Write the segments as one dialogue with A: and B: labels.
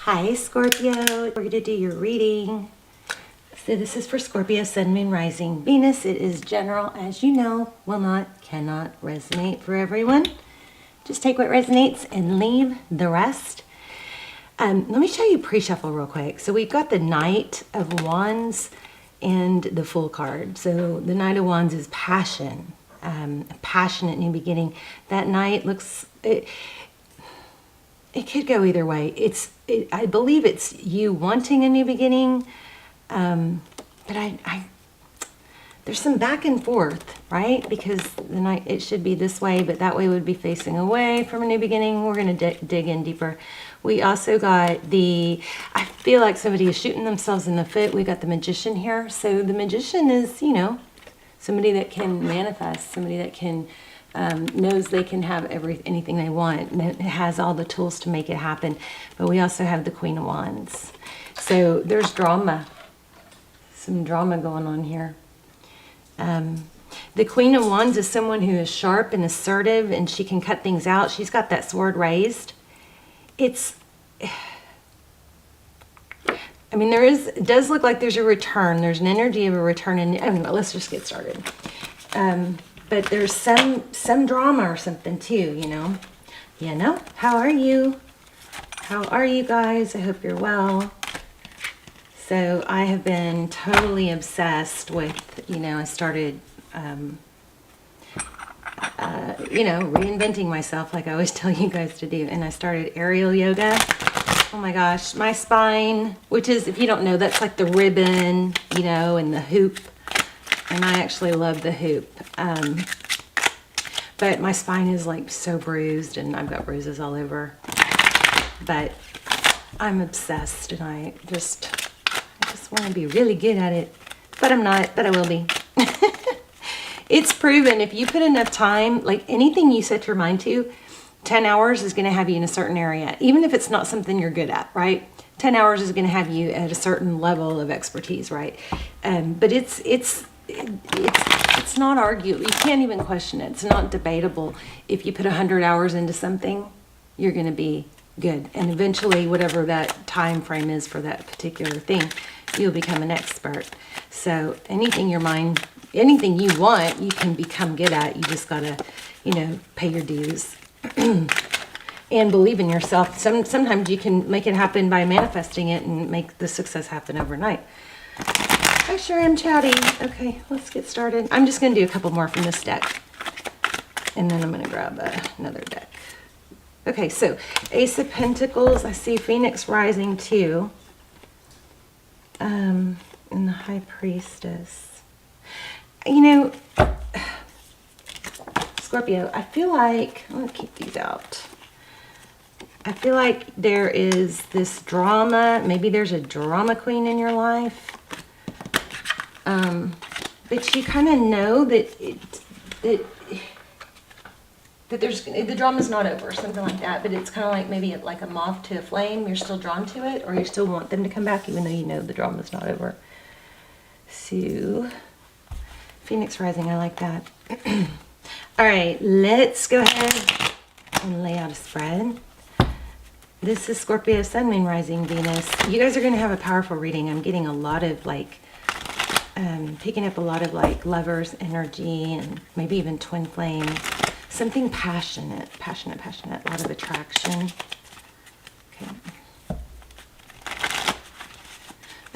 A: Hi Scorpio, we're going to do your reading. So this is for Scorpio, Sun, Moon, Rising, Venus. It is general, as you know, will not, cannot resonate for everyone. Just take what resonates and leave the rest. Let me show you pre-shuffle real quick. So we've got the Knight of Wands and the Fool card. So the Knight of Wands is passion, a passionate new beginning. That Knight looks... It could go either way. I believe it's you wanting a new beginning, but there's some back and forth, right? Because the night it should be this way, but that way would be facing away from a new beginning. We're going to dig in deeper. We also got I feel like somebody is shooting themselves in the foot. We got the Magician here. So the Magician is, somebody that can manifest, somebody that can... knows they can have anything they want, and it has all the tools to make it happen. But we also have the Queen of Wands. So there's drama, some drama going on here. The Queen of Wands is someone who is sharp and assertive, and she can cut things out. She's got that sword raised. It does look like there's a return. There's an energy of a return, and let's just get started. But there's some drama or something too, How are you? How are you guys? I hope you're well. So I have been totally obsessed with, I started, reinventing myself like I always tell you guys to do. And I started aerial yoga. Oh my gosh, my spine, which is, if you don't know, that's like the ribbon, and the hoop. And I actually love the hoop. But my spine is like so bruised, and I've got bruises all over. But I'm obsessed, and I just want to be really good at it. But I'm not, but I will be. It's proven if you put enough time, like anything you set your mind to, 10 hours is going to have you in a certain area. Even if it's not something you're good at, right? 10 hours is going to have you at a certain level of expertise, right? But it's not arguable. You can't even question it. It's not debatable. If you put 100 hours into something, you're going to be good. And eventually, whatever that time frame is for that particular thing, you'll become an expert. So anything you want, you can become good at. You just got to, pay your dues. And believe in yourself. Sometimes you can make it happen by manifesting it and make the success happen overnight. I sure am chatty. Okay, let's get started. I'm just going to do a couple more from this deck. And then I'm going to grab another deck. Okay, so Ace of Pentacles. I see Phoenix rising too. And the High Priestess. Scorpio, I feel like... I'm going to keep these out. I feel like there is this drama. Maybe there's a drama queen in your life. But you kind of know that the drama's not over, something like that. But it's kind of like maybe like a moth to a flame. You're still drawn to it, or you still want them to come back, even though you know the drama's not over. So, Phoenix rising, I like that. All right, let's go ahead and lay out a spread. This is Scorpio, Sun, Moon, Rising, Venus. You guys are going to have a powerful reading. I'm getting a lot of picking up a lot of lovers energy, and maybe even twin flame. Something passionate, a lot of attraction.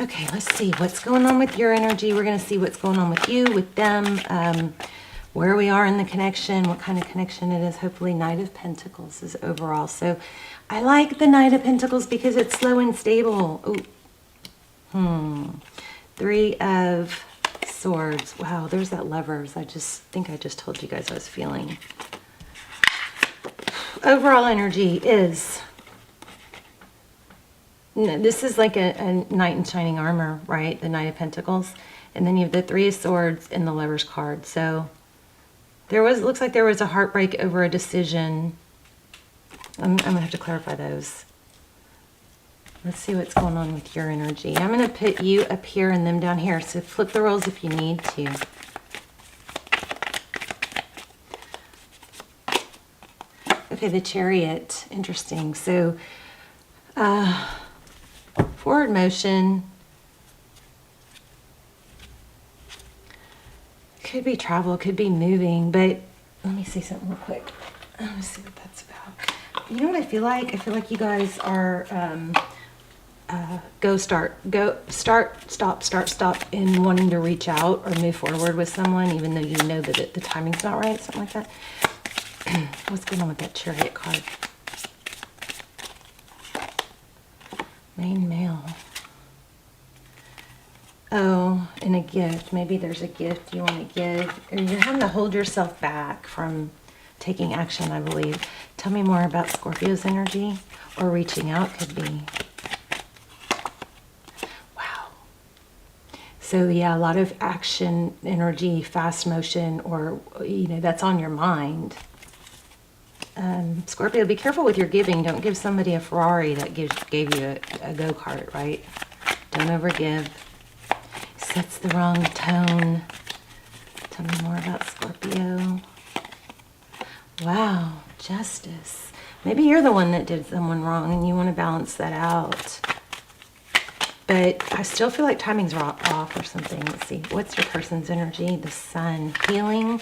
A: Okay, let's see what's going on with your energy. We're going to see what's going on with you, with them, where we are in the connection, what kind of connection it is. Hopefully Knight of Pentacles is overall. So I like the Knight of Pentacles because it's slow and stable. Ooh. Three of Swords. Wow, there's that Lovers. I think I just told you guys I was feeling. Overall energy is... This is like a knight in shining armor, right? The Knight of Pentacles. And then you have the Three of Swords and the Lovers card. So looks like there was a heartbreak over a decision. I'm going to have to clarify those. Let's see what's going on with your energy. I'm going to put you up here and them down here. So flip the roles if you need to. Okay, the Chariot. Interesting. So forward motion. Could be travel, could be moving, but let me see something real quick. Let me see what that's about. You know what I feel like? I feel like you guys are stop in wanting to reach out or move forward with someone, even though you know that the timing's not right, something like that. What's going on with that Chariot card? Main male. Oh, and a gift. Maybe there's a gift you want to give. Or you're having to hold yourself back from taking action, I believe. Tell me more about Scorpio's energy. Or reaching out could be. Wow. So yeah, a lot of action, energy, fast motion, or, you know, that's on your mind. Scorpio, be careful with your giving. Don't give somebody a Ferrari that gave you a go-kart, right? Don't overgive. Sets the wrong tone. Tell me more about Scorpio. Wow, justice. Maybe you're the one that did someone wrong and you want to balance that out. But I still feel like timing's off or something. Let's see. What's your person's energy? The sun. Healing,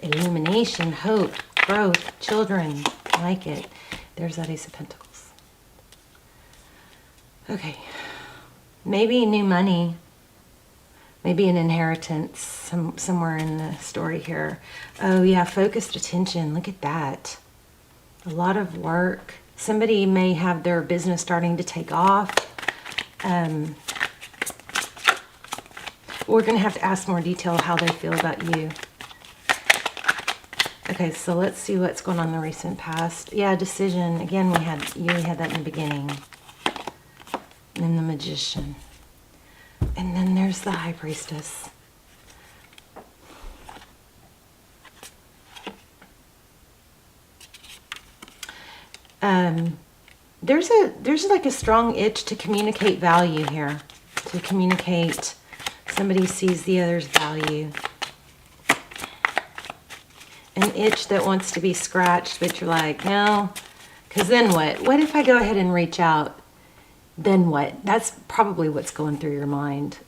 A: illumination, hope, growth, children. I like it. There's that Ace of Pentacles. Okay. Maybe new money. Maybe an inheritance somewhere in the story here. Oh yeah, focused attention. Look at that. A lot of work. Somebody may have their business starting to take off. We're going to have to ask more detail how they feel about you. Okay, so let's see what's going on in the recent past. Yeah, decision. Again, you had that in the beginning. And then the Magician. And then there's the High Priestess. There's like a strong itch to communicate value here. To communicate, somebody sees the other's value. An itch that wants to be scratched, but you're like, no, because then what? What if I go ahead and reach out? Then what? That's probably what's going through your mind.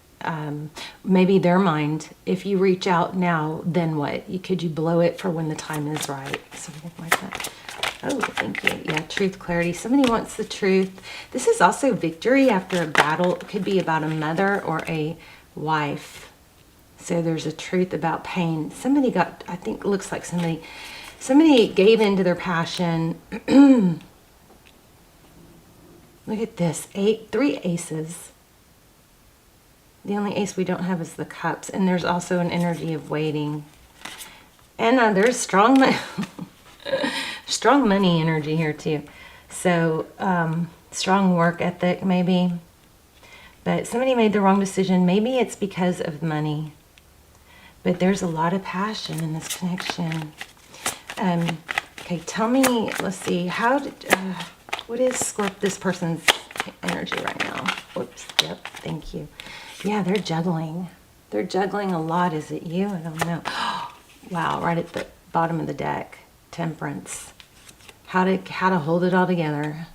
A: Maybe their mind. If you reach out now, then what? Could you blow it for when the time is right? Something like that. Oh, thank you. Yeah, truth, clarity. Somebody wants the truth. This is also victory after a battle. It could be about a mother or a wife. So there's a truth about pain. Somebody got, I think, looks like somebody gave into their passion. Look at this, 3 aces. The only ace we don't have is the cups. And there's also an energy of waiting. And there's strong money energy here too. So strong work ethic maybe. But somebody made the wrong decision. Maybe it's because of money. But there's a lot of passion in this connection. Okay, tell me, let's see, what is this person's energy right now? Whoops, yep, thank you. Yeah, they're juggling. They're juggling a lot. Is it you? I don't know. Wow, right at the bottom of the deck. Temperance. How to hold it all together.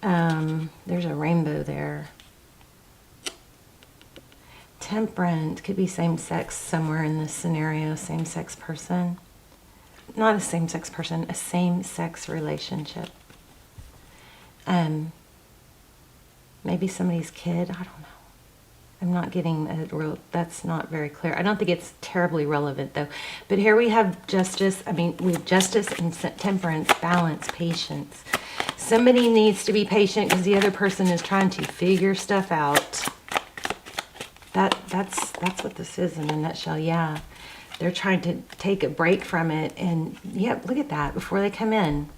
A: There's a rainbow there. Temperance could be same-sex somewhere in this scenario. Same-sex person. Not a same-sex person, a same-sex relationship. Maybe somebody's kid. I don't know. I'm not getting that's not very clear. I don't think it's terribly relevant though. But here we have justice. We have justice and temperance, balance, patience. Somebody needs to be patient because the other person is trying to figure stuff out. That's what this is in a nutshell. Yeah. They're trying to take a break from it, and yep, look at that before they come in.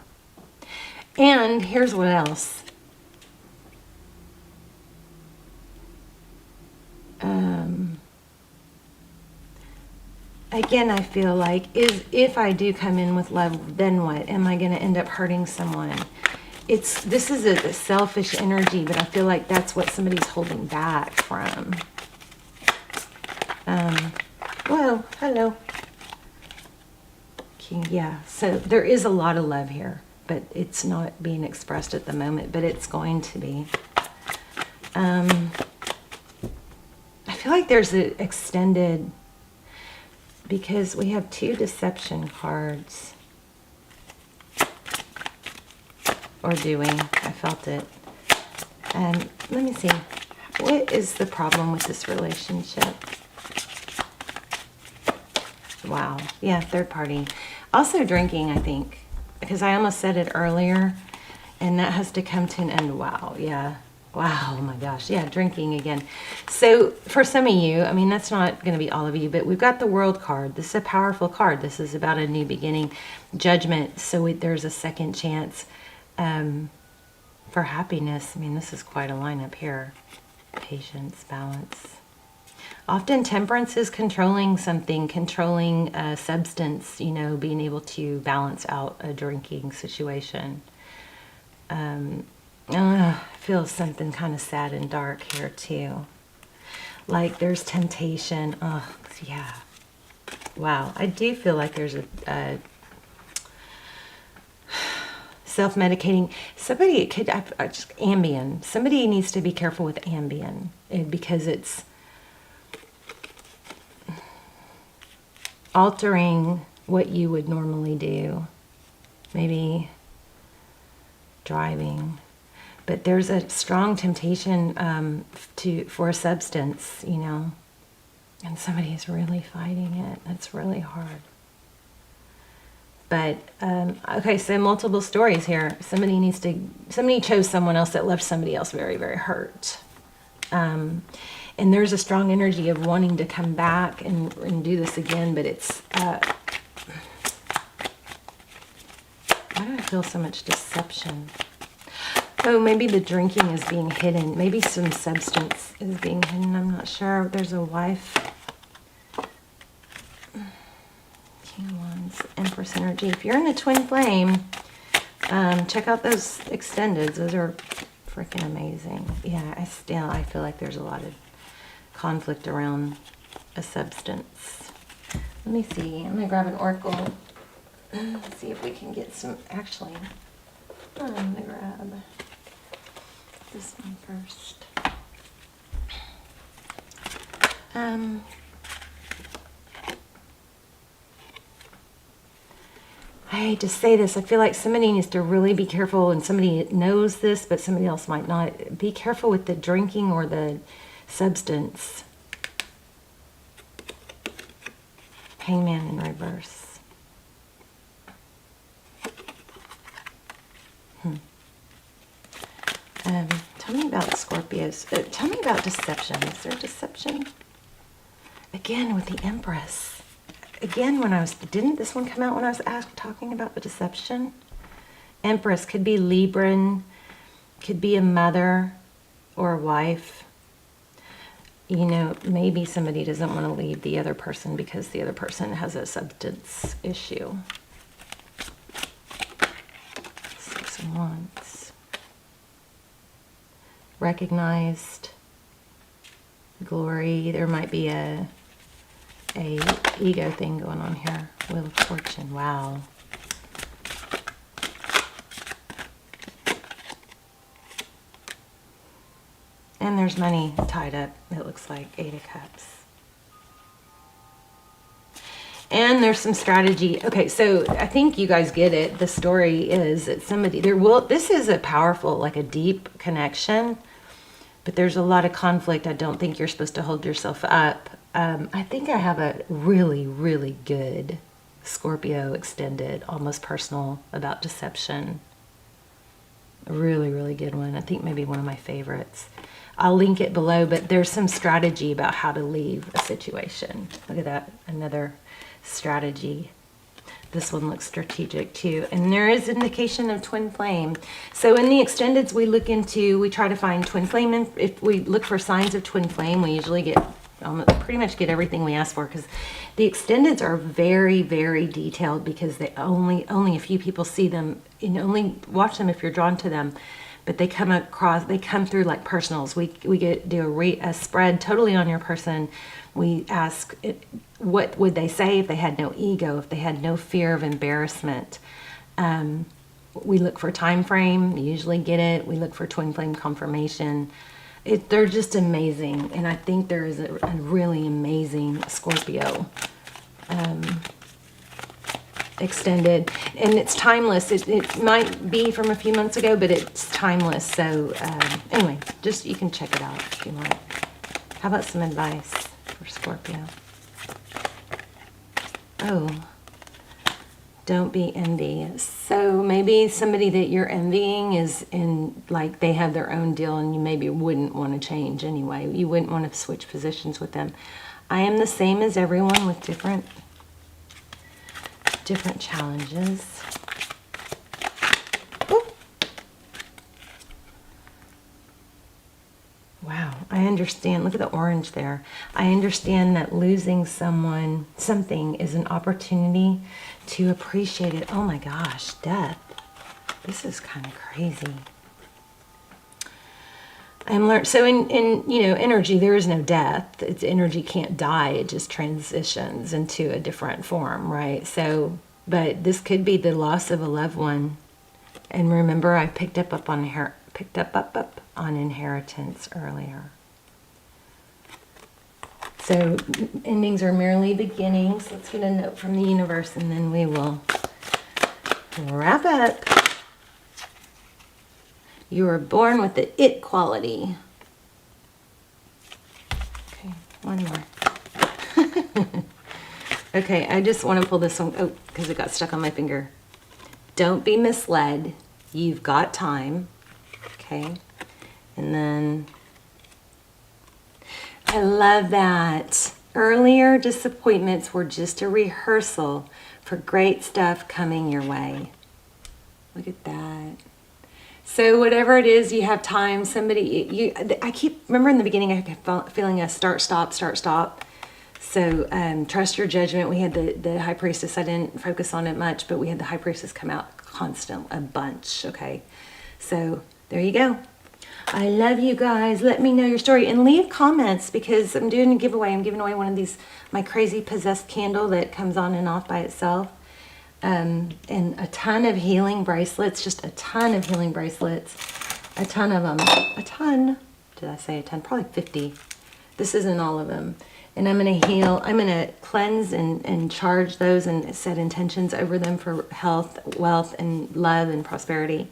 A: And here's what else. Again, I feel like if I do come in with love, then what? Am I going to end up hurting someone? This is a selfish energy, but I feel like that's what somebody's holding back from. Whoa, hello. Okay, yeah, so there is a lot of love here, but it's not being expressed at the moment, but it's going to be. I feel like there's an extended, because we have 2 deception cards. Or doing. I felt it. Let me see. What is the problem with this relationship? Wow. Yeah, third party. Also drinking, I think. Because I almost said it earlier. And that has to come to an end. Wow. Yeah. Wow. Oh my gosh. Yeah, drinking again. So for some of you, I mean, that's not going to be all of you, but we've got the World card. This is a powerful card. This is about a new beginning. Judgment. So there's a second chance. For happiness. I mean, this is quite a lineup here. Patience, balance. Often temperance is controlling something, controlling a substance, you know, being able to balance out a drinking situation. I feel something kind of sad and dark here too. Like there's temptation. Oh, yeah. Wow. I do feel like there's a self-medicating. Somebody could, just Ambien. Somebody needs to be careful with Ambien because it's altering what you would normally do. Maybe driving. But there's a strong temptation for a substance, you know. And somebody is really fighting it. That's really hard. But, okay, so multiple stories here. Somebody chose someone else that left somebody else very, very hurt. And there's a strong energy of wanting to come back and do this again, but it's, why do I feel so much deception? Oh, maybe the drinking is being hidden. Maybe some substance is being hidden. I'm not sure. There's a wife. Empress energy. If you're in a twin flame, check out those extendeds. Those are freaking amazing. Yeah, I feel like there's a lot of conflict around a substance. Let me see. I'm gonna grab an oracle. See if we can get some. Actually, I'm gonna grab this one first. I hate to say this, I feel like somebody needs to really be careful, and somebody knows this, but somebody else might not. Be careful with the drinking or the substance. Hangman in reverse. Tell me about Scorpios. Tell me about deception. Is there deception? Again, with the Empress. Again, didn't this one come out when I was talking about the deception? Empress could be Libran, could be a mother or a wife. You know, maybe somebody doesn't want to leave the other person because the other person has a substance issue. 6 of Wands. Recognized. Glory. There might be a ego thing going on here. Wheel of Fortune. Wow. And there's money tied up. It looks like 8 of Cups. And there's some strategy. Okay, so I think you guys get it. The story is that this is a powerful, like a deep connection, but there's a lot of conflict. I don't think you're supposed to hold yourself up. I think I have a really, really good Scorpio extended, almost personal, about deception. A really, really good one. I think maybe one of my favorites. I'll link it below, but there's some strategy about how to leave a situation. Look at that, another strategy. This one looks strategic too. And there is indication of twin flame. So in the extendeds we try to find twin flame. And if we look for signs of twin flame, we usually pretty much get everything we ask for, because the extendeds are very, very detailed, because they only a few people see them. You can only watch them if you're drawn to them. But they come through like personals. We do a spread totally on your person. We ask what would they say if they had no ego, if they had no fear of embarrassment. We look for time frame. We usually get it. We look for twin flame confirmation. they're just amazing. And I think there is a really amazing Scorpio extended, and it's timeless. It might be from a few months ago, but it's timeless. So anyway, just you can check it out if you want. How about some advice for Scorpio? Oh, don't be envious. So maybe somebody that you're envying is in, like, they have their own deal and you maybe wouldn't want to change anyway. You wouldn't want to switch positions with them. I am the same as everyone with different challenges. Ooh. Wow, I understand. Look at the orange there. I understand that losing something is an opportunity to appreciate it. Oh my gosh, death. This is kind of crazy. I'm learned. So in energy, there is no death. It's energy can't die. It just transitions into a different form, right? So, but this could be the loss of a loved one. And remember, I picked up on inheritance earlier. So endings are merely beginnings. Let's get a note from the universe, and then we will wrap up. You were born with the it quality. Okay, one more. Okay, I just want to pull this one. Oh, because it got stuck on my finger. Don't be misled. You've got time. Okay. And then I love that. Earlier disappointments were just a rehearsal for great stuff coming your way. Look at that. So whatever it is, you have time. I keep, remember in the beginning, I kept feeling a start, stop, start, stop. So trust your judgment. We had the High Priestess. I didn't focus on it much, but we had the High Priestess come out a bunch. Okay. So there you go. I love you guys. Let me know your story and leave comments, because I'm doing a giveaway. I'm giving away one of these, my crazy possessed candle that comes on and off by itself. And a ton of healing bracelets, just a ton of healing bracelets, a ton of them, a ton, did I say a ton? Probably 50. This isn't all of them. And I'm going to heal, I'm going to cleanse and charge those and set intentions over them for health, wealth, and love and prosperity.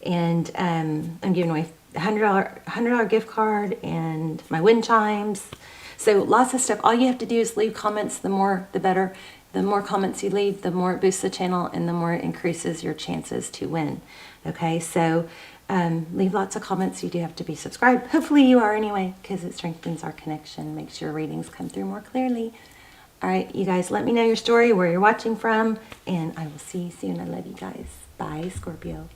A: And I'm giving away a $100 gift card and my wind chimes. So lots of stuff. All you have to do is leave comments. The more, the better. The more comments you leave, the more it boosts the channel and the more it increases your chances to win. Okay, so leave lots of comments. You do have to be subscribed. Hopefully you are anyway, because it strengthens our connection, makes your readings come through more clearly. All right, you guys, let me know your story, where you're watching from, and I will see you soon. I love you guys. Bye, Scorpio.